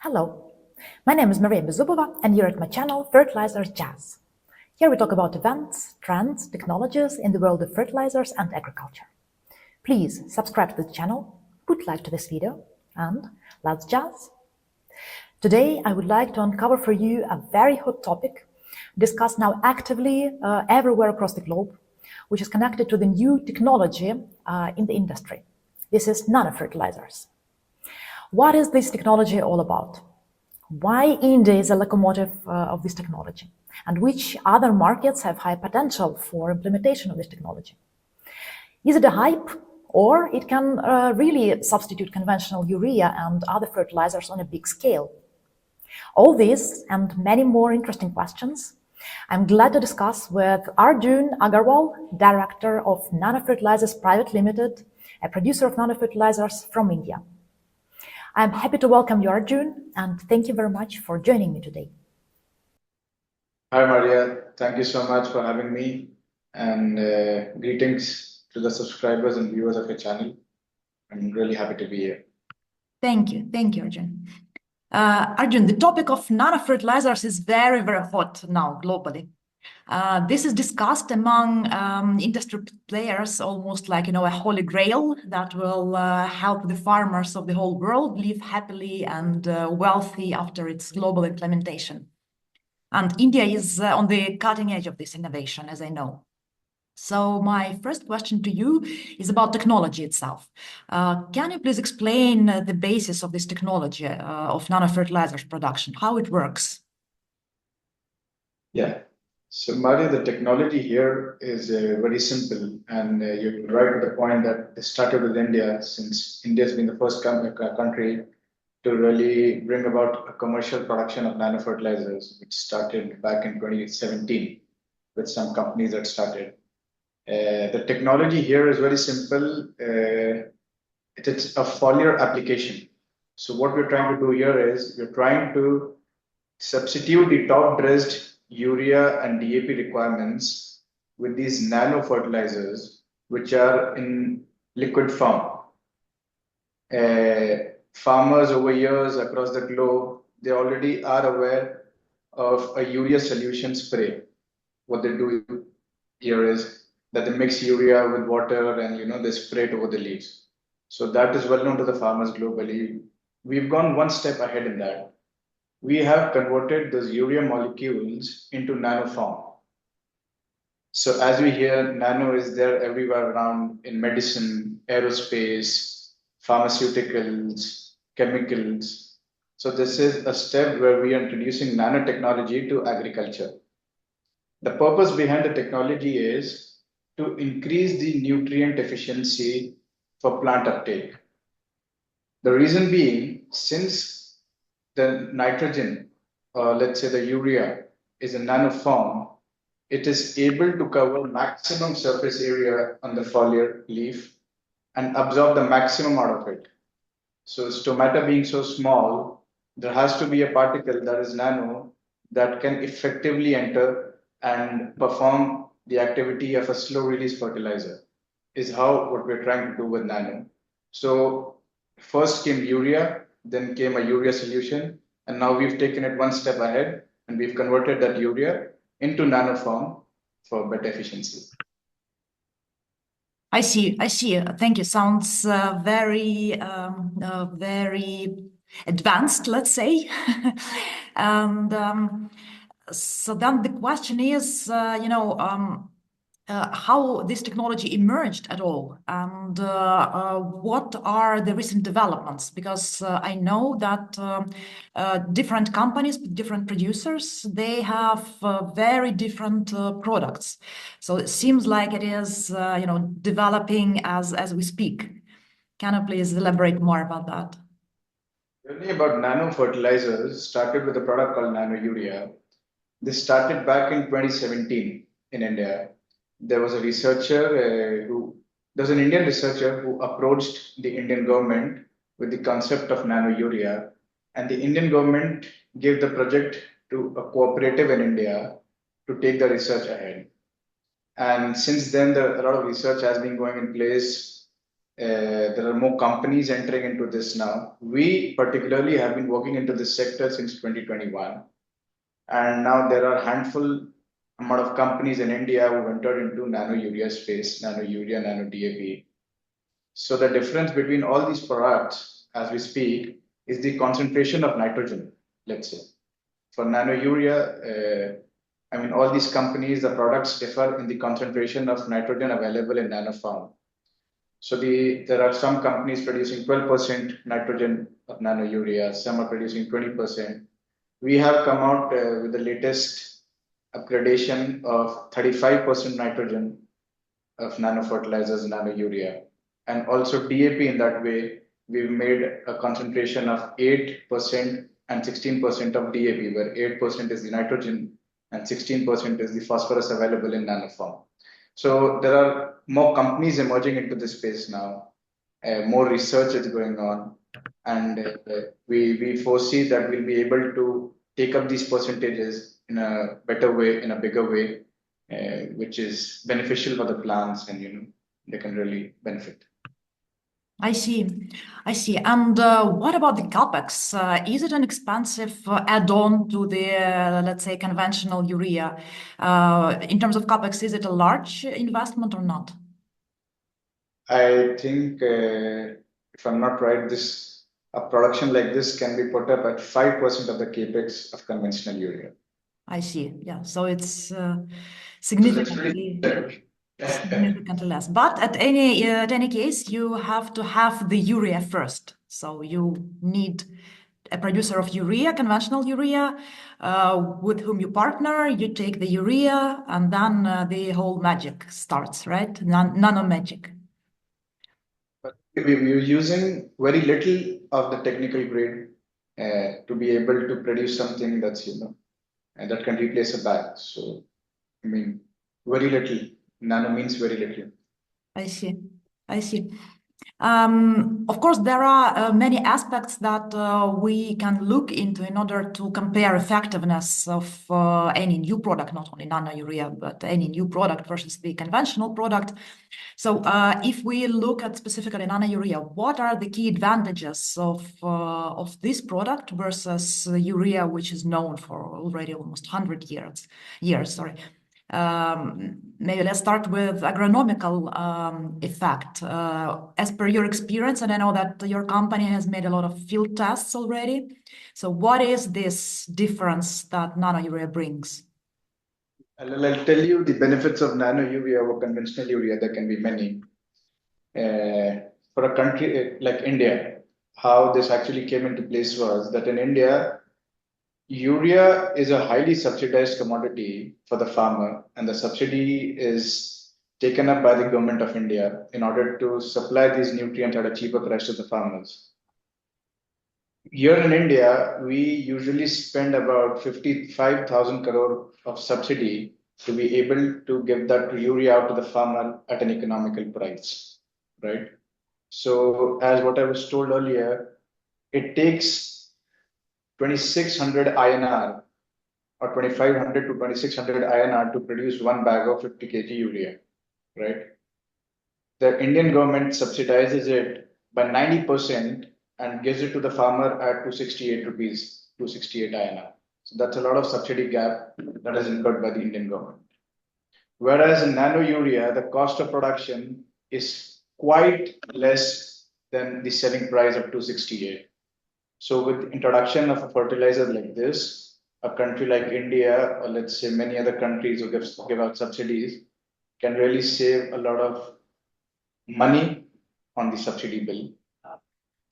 Hello, my name is Maria Bezubova and you're at my channel Fertilizers Jazz. Here we talk about events, trends, technologies in the world of fertilizers and agriculture. Please subscribe to the channel, put like to this video, and let's jazz! Today I would like to uncover for you a very hot topic discussed now actively everywhere across the globe, which is connected to the new technology in the industry. This is nanofertilizers. What is this technology all about? Why India is a locomotive of this technology? And which other markets have high potential for implementation of this technology? Is it a hype, or it can really substitute conventional urea and other fertilizers on a big scale? All these and many more interesting questions I'm glad to discuss with Arjun Agarwal, Director of Nano Fertilizers Private Limited, a producer of nanofertilizers from India. I'm happy to welcome you, Arjun, and thank you very much for joining me today. Hi, Maria. Thank you so much for having me, and greetings to the subscribers and viewers of your channel. I'm really happy to be here. Thank you, Arjun. Arjun, the topic of nanofertilizers is very, very hot now globally. This is discussed among industry players almost like, a holy grail that will help the farmers of the whole world live happily and wealthy after its global implementation. And India is on the cutting edge of this innovation, as I know. So my first question to you is about technology itself. Can you please explain the basis of this technology of nanofertilizers production, how it works? Yeah. So, Maria, the technology here is very simple, and you're right at the point that it started with India, since India has been the first country to really bring about a commercial production of nanofertilizers, which started back in 2017 with some companies that started. The technology here is very simple. It's a foliar application. So what we're trying to do here is we're trying to substitute the top dressed urea and DAP requirements with these nano fertilizers, which are in liquid form. Farmers over years across the globe, they already are aware of a urea solution spray. What they do here is that they mix urea with water and they spray it over the leaves. So that is well known to the farmers globally. We've gone one step ahead in that. We have converted those urea molecules into nano form. So as we hear, nano is there everywhere around in medicine, aerospace, pharmaceuticals, chemicals. So this is a step where we are introducing nanotechnology to agriculture. The purpose behind the technology is to increase the nutrient efficiency for plant uptake. The reason being, since the nitrogen, or let's say the urea, is in nano form, it is able to cover maximum surface area on the foliar leaf and absorb the maximum out of it. So stomata being so small, there has to be a particle that is nano that can effectively enter and perform the activity of a slow release fertilizer, is how what we're trying to do with nano. So first came urea, then came a urea solution, and now we've taken it one step ahead and we've converted that urea into nano form for better efficiency. I see. Thank you. Sounds very advanced, let's say. And so then the question is, how this technology emerged at all, and what are the recent developments? Because I know that different companies, different producers, they have very different products. So it seems like it is, developing as we speak. Can you please elaborate more about that? Really about nano fertilizers started with a product called nano urea. This started back in 2017 in India. There was a researcher there's an Indian researcher who approached the Indian government with the concept of nano urea, and the Indian government gave the project to a cooperative in India to take the research ahead. And since then, a lot of research has been going in place There are more companies entering into this now. We particularly have been working into this sector since 2021. And now there are a handful amount of companies in India who entered into nano urea space, nano urea, nano DAP. So the difference between all these products as we speak is the concentration of nitrogen, let's say. For nano urea, all these companies, the products differ in the concentration of nitrogen available in nanoform. So there are some companies producing 12% nitrogen of nano urea, some are producing 20%. We have come out with the latest upgradation of 35% nitrogen of nano fertilizers, nano urea, and also DAP. In that way, we've made a concentration of 8% and 16% of DAP, where 8% is the nitrogen and 16% is the phosphorus available in nanoform. So there are more companies emerging into this space now. More research is going on, and we foresee that we'll be able to take up these percentages in a better way, in a bigger way, which is beneficial for the plants, and they can really benefit. I see. I see. And what about the capex? Is it an expensive add-on to the, let's say, conventional urea? In terms of capex, is it a large investment or not? I think, if I'm not right, a production like this can be put up at 5% of the capex of conventional urea. I see. Yeah. So it's So significantly. that's really Significantly less. But at any case, you have to have the urea first. So you need a producer of urea, conventional urea, with whom you partner. You take the urea, and then the whole magic starts, right? Nano magic. But we're using very little of the technical grade to be able to produce something and that can replace a bag. So, very little. Nano means very little. I see. I see. Of course, there are many aspects that we can look into in order to compare effectiveness of any new product, not only nano urea, but any new product versus the conventional product. So if we look at specifically nano urea, what are the key advantages of this product versus urea, which is known for already almost 100 years, sorry. Maybe let's start with agronomical effect. As per your experience, and I know that your company has made a lot of field tests already. So what is this difference that nano urea brings? I'll tell you the benefits of nano urea over conventional urea. There can be many. For a country like India, how this actually came into place was that in India, urea is a highly subsidized commodity for the farmer, and the subsidy is taken up by the government of India in order to supply these nutrients at a cheaper price to the farmers. Here in India, we usually spend about 55,000 crore of subsidy to be able to give that urea out to the farmer at an economical price, right? So, as what I was told earlier, it takes 2600 INR or 2500 to 2600 INR to produce one bag of 50 kg urea, right? The Indian government subsidizes it by 90% and gives it to the farmer at 268 rupees, 268 INR. So that's a lot of subsidy gap that is incurred by the Indian government. Whereas in nano urea, the cost of production is quite less than the selling price of 268. So with introduction of a fertilizer like this, a country like India, or let's say many other countries who give out subsidies, can really save a lot of money on the subsidy bill.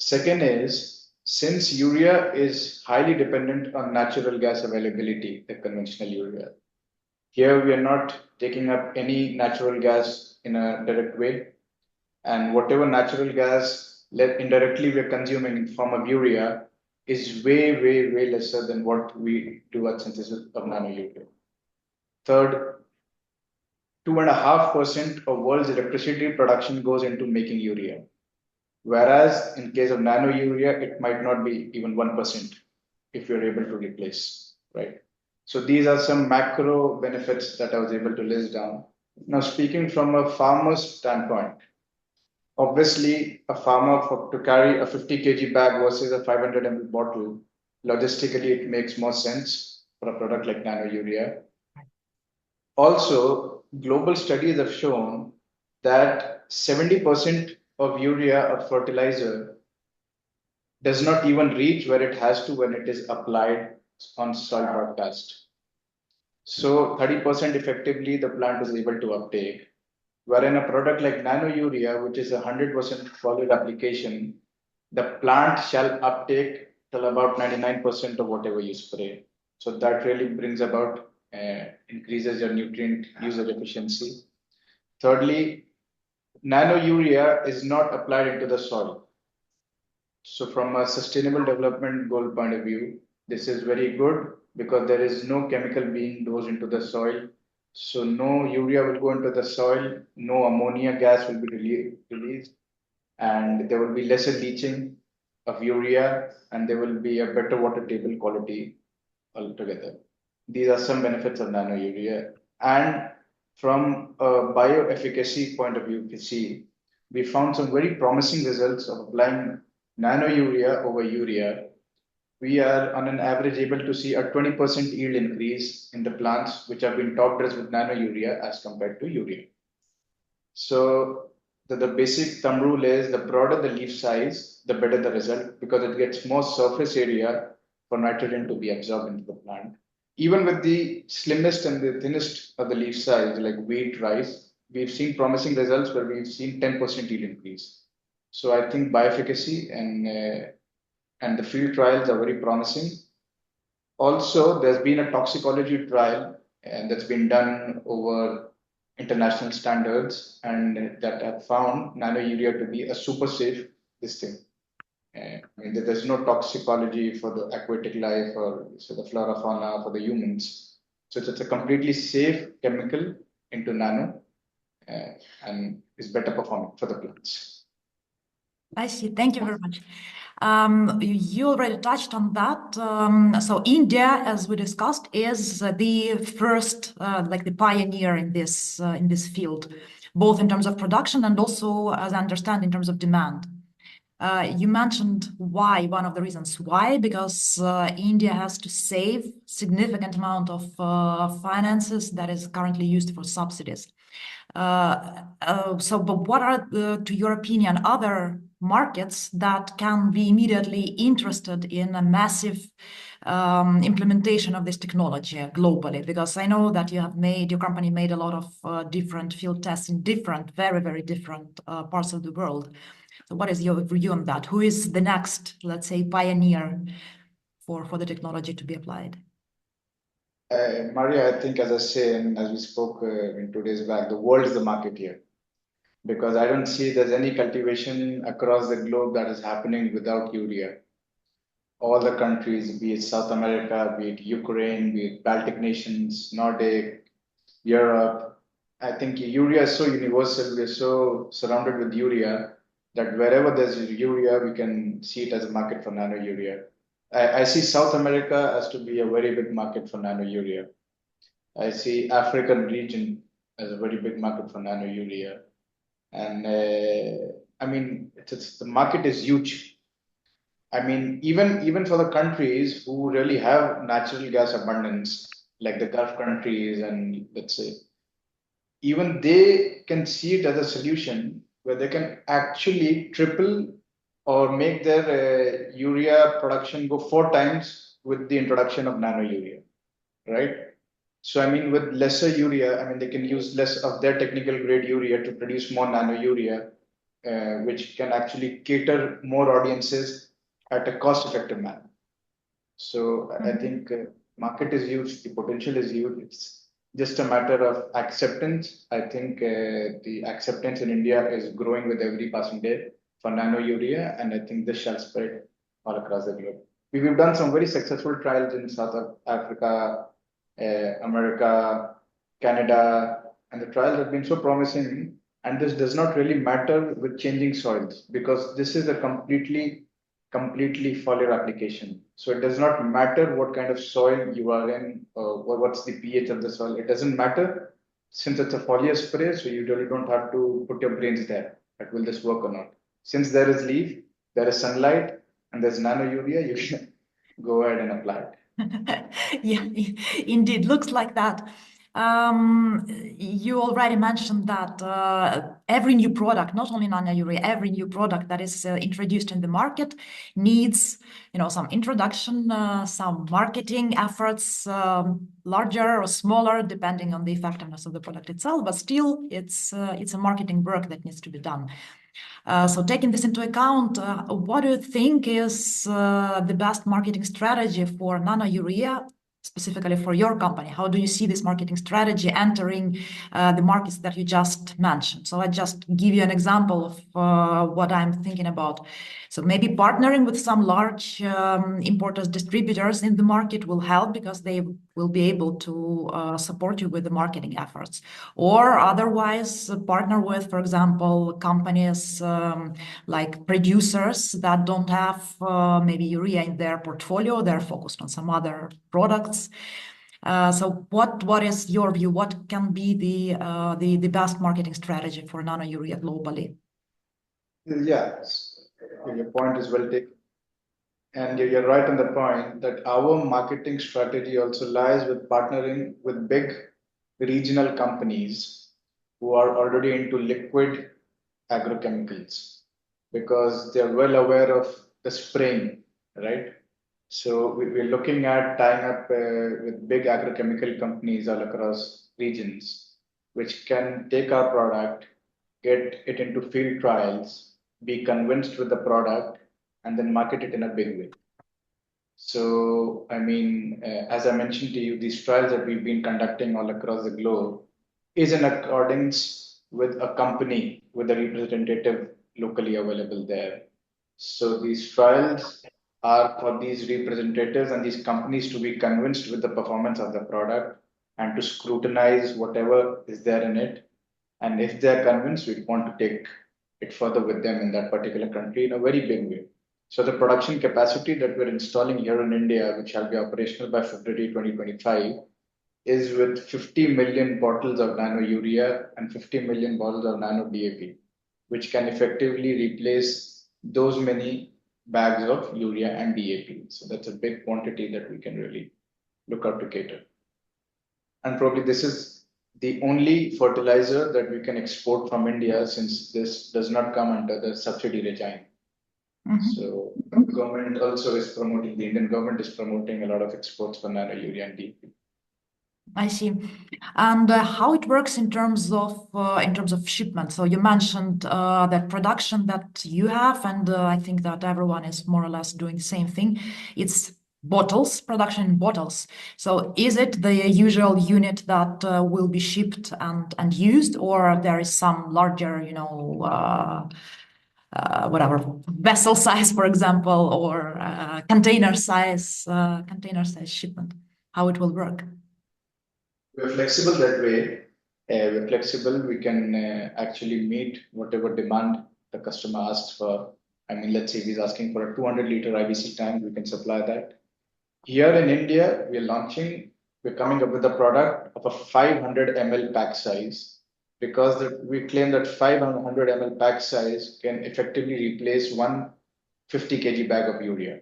Second is, since urea is highly dependent on natural gas availability, the conventional urea, here we are not taking up any natural gas in a direct way. And whatever natural gas indirectly we are consuming in form of urea is way, way, way lesser than what we do at synthesis of nano urea. Third, 2.5% of world's electricity production goes into making urea. Whereas in case of nano urea, it might not be even 1% if you're able to replace, right? So these are some macro benefits that I was able to list down. Now, speaking from a farmer's standpoint, Obviously, a farmer to carry a 50 kg bag versus a 500 ml bottle, logistically, it makes more sense for a product like nano urea. Also, global studies have shown that 70% of urea or fertilizer does not even reach where it has to when it is applied on soil broadcast. So 30% effectively the plant is able to uptake. Wherein a product like nano urea, which is a 100% foliar application, the plant shall uptake till about 99% of whatever you spray. So that really brings about increases your nutrient user efficiency. Thirdly, nano urea is not applied into the soil. So from a sustainable development goal point of view, this is very good because there is no chemical being dosed into the soil. So no urea will go into the soil, no ammonia gas will be released, and there will be lesser leaching of urea, and there will be a better water table quality altogether. These are some benefits of nano urea. And from a bioefficacy point of view, if you see, we found some very promising results of applying nano urea over urea. We are on an average able to see a 20% yield increase in the plants which have been top dressed with nano urea as compared to urea. So the basic thumb rule is the broader the leaf size, the better the result because it gets more surface area for nitrogen to be absorbed into the plant. Even with the slimmest and the thinnest of the leaf size, like wheat, rice, we've seen promising results where we've seen 10% yield increase. So I think bioefficacy and the field trials are very promising. Also, there's been a toxicology trial and that's been done over international standards and that have found nano urea to be a super safe this thing. I mean, there's no toxicology for the aquatic life or so the flora fauna for the humans. So it's a completely safe chemical into nano and is better performing for the plants. I see. Thank you very much. You already touched on that. So India, as we discussed, is the first, like the pioneer in this field, both in terms of production and also, as I understand, in terms of demand. You mentioned why, one of the reasons why, because India has to save significant amount of finances that is currently used for subsidies. But what are, to your opinion, other markets that can be immediately interested in a massive implementation of this technology globally? Because I know that your company made a lot of different field tests in very, very different parts of the world. So what is your view on that? Who is the next, let's say, pioneer for the technology to be applied? Maria, I think, as I say, and as we spoke in 2 days back, the world is the market here. Because I don't see there's any cultivation across the globe that is happening without urea. All the countries, be it South America, be it Ukraine, be it Baltic nations, Nordic, Europe, I think urea is so universal. We're so surrounded with urea that wherever there's urea, we can see it as a market for nano urea. I see South America as to be a very big market for nano urea. I see African region as a very big market for nano urea. And I mean, the market is huge. I mean, even for the countries who really have natural gas abundance, like the Gulf countries, and let's say, even they can see it as a solution where they can actually triple or make their urea production go 4 times with the introduction of nano urea, right? So I mean, with lesser urea, I mean, they can use less of their technical grade urea to produce more nano urea, which can actually cater more audiences at a cost-effective manner. So I think market is huge, the potential is huge. It's just a matter of acceptance. I think the acceptance in India is growing with every passing day for nano urea, and I think this shall spread all across the globe. We've done some very successful trials in South Africa, America, Canada, and the trials have been so promising. And this does not really matter with changing soils because this is a completely foliar application. So it does not matter what kind of soil you are in or what's the pH of the soil. It doesn't matter since it's a foliar spray, so you really don't have to put your brains there. that will this work or not. Since there is leaf, there is sunlight, and there's nano urea, you can go ahead and apply it. Yeah, indeed, looks like that. You already mentioned that every new product, not only nano urea, every new product that is introduced in the market needs, some introduction, some marketing efforts, larger or smaller, depending on the effectiveness of the product itself. But still, it's a marketing work that needs to be done. So taking this into account, what do you think is the best marketing strategy for nano urea, specifically for your company? How do you see this marketing strategy entering the markets that you just mentioned? So I just give you an example of what I'm thinking about. So maybe partnering with some large importers, distributors in the market will help because they will be able to support you with the marketing efforts. Or otherwise, partner with, for example, companies like producers that don't have maybe urea in their portfolio. They're focused on some other products. So what is your view? What can be the best marketing strategy for nano urea globally? Yes, your point is well taken. And you're right on the point that our marketing strategy also lies with partnering with big regional companies who are already into liquid agrochemicals because they're well aware of the spraying, right? So we're looking at tying up with big agrochemical companies all across regions, which can take our product, get it into field trials, be convinced with the product, and then market it in a big way. So, I mean, as I mentioned to you, these trials that we've been conducting all across the globe is in accordance with a company with a representative locally available there. So these trials are for these representatives and these companies to be convinced with the performance of the product and to scrutinize whatever is there in it. And if they're convinced, we want to take it further with them in that particular country in a very big way. So the production capacity that we're installing here in India, which shall be operational by February 2025, is with 50 million bottles of nano urea and 50 million bottles of nano DAP, which can effectively replace those many bags of urea and DAP. So that's a big quantity that we can really look out to cater. And probably this is the only fertilizer that we can export from India since this does not come under the subsidy regime. So the government also is promoting, the Indian government is promoting a lot of exports for nano urea and DAP. I see. And how it works in terms of shipment. So you mentioned that production that you have, and I think that everyone is more or less doing the same thing. It's bottles, production in bottles. So is it the usual unit that will be shipped and used, or there is some larger, whatever vessel size, for example, or container size shipment? How it will work? We're flexible that way. We're flexible. We can actually meet whatever demand the customer asks for. I mean, let's say he's asking for a 200-liter IBC tank, we can supply that. Here in India, we're coming up with a product of a 500 ml pack size because we claim that 500 ml pack size can effectively replace one 50 kg bag of urea.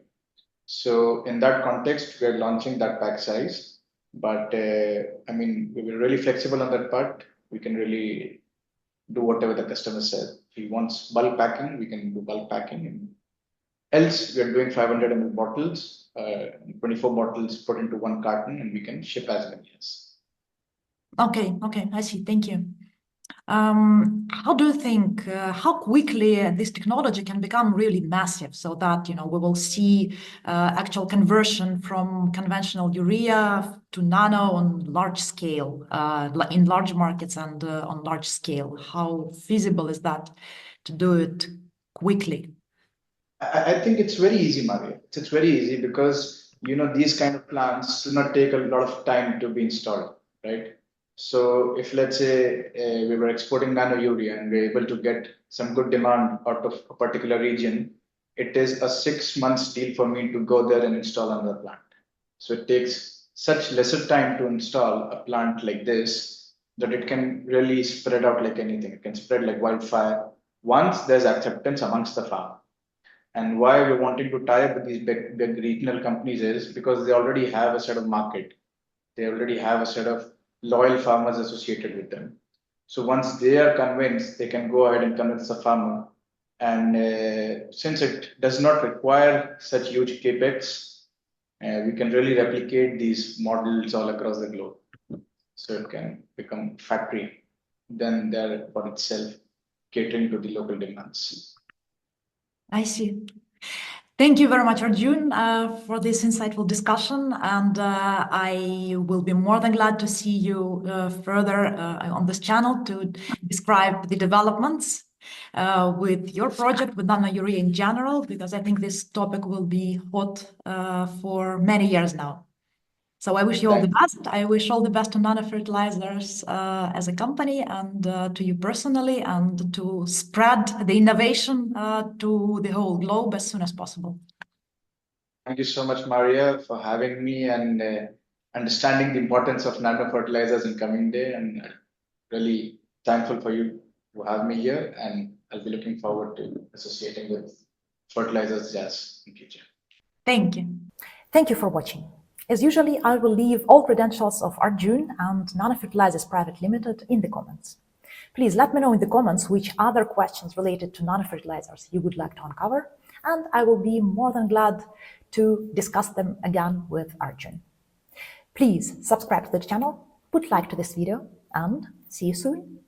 So in that context, we're launching that pack size. But I mean, we were really flexible on that part. We can really do whatever the customer says. If he wants bulk packing, we can do bulk packing. And else, we are doing 500 ml bottles, 24 bottles put into one carton, and we can ship as many as. Okay, I see. Thank you. How do you think, how quickly this technology can become really massive so that, we will see actual conversion from conventional urea to nano on large scale, in large markets and on large scale? How feasible is that to do it quickly? I think it's very easy, Maria. It's very easy because, these kind of plants do not take a lot of time to be installed, right? So if let's say we were exporting nano urea and we're able to get some good demand out of a particular region, it is a 6 months deal for me to go there and install another plant. So it takes such lesser time to install a plant like this that it can really spread out like anything. It can spread like wildfire. once there's acceptance amongst the farm. And why we're wanting to tie up with these big regional companies is because they already have a set of market. They already have a set of loyal farmers associated with them. So once they are convinced, they can go ahead and convince the farmer. And since it does not require such huge capex, we can really replicate these models all across the globe. So it can become factory, then there for itself, catering to the local demands. I see. Thank you very much, Arjun, for this insightful discussion. And I will be more than glad to see you further on this channel to describe the developments with your project, with Nano Urea in general, because I think this topic will be hot for many years now. So I wish you all the best. I wish all the best to Nano Fertilizers as a company and to you personally, and to spread the innovation to the whole globe as soon as possible. Thank you so much, Maria, for having me and understanding the importance of nano fertilizers in coming day. And really thankful for you to have me here. And I'll be looking forward to associating with Fertilizers Jazz in future. Thank you. Thank you for watching. As usually, I will leave all credentials of Arjun and Nano Fertilizers Private Limited in the comments. Please let me know in the comments which other questions related to nanofertilizers you would like to uncover, and I will be more than glad to discuss them again with Arjun. Please subscribe to the channel, put like to this video, and see you soon.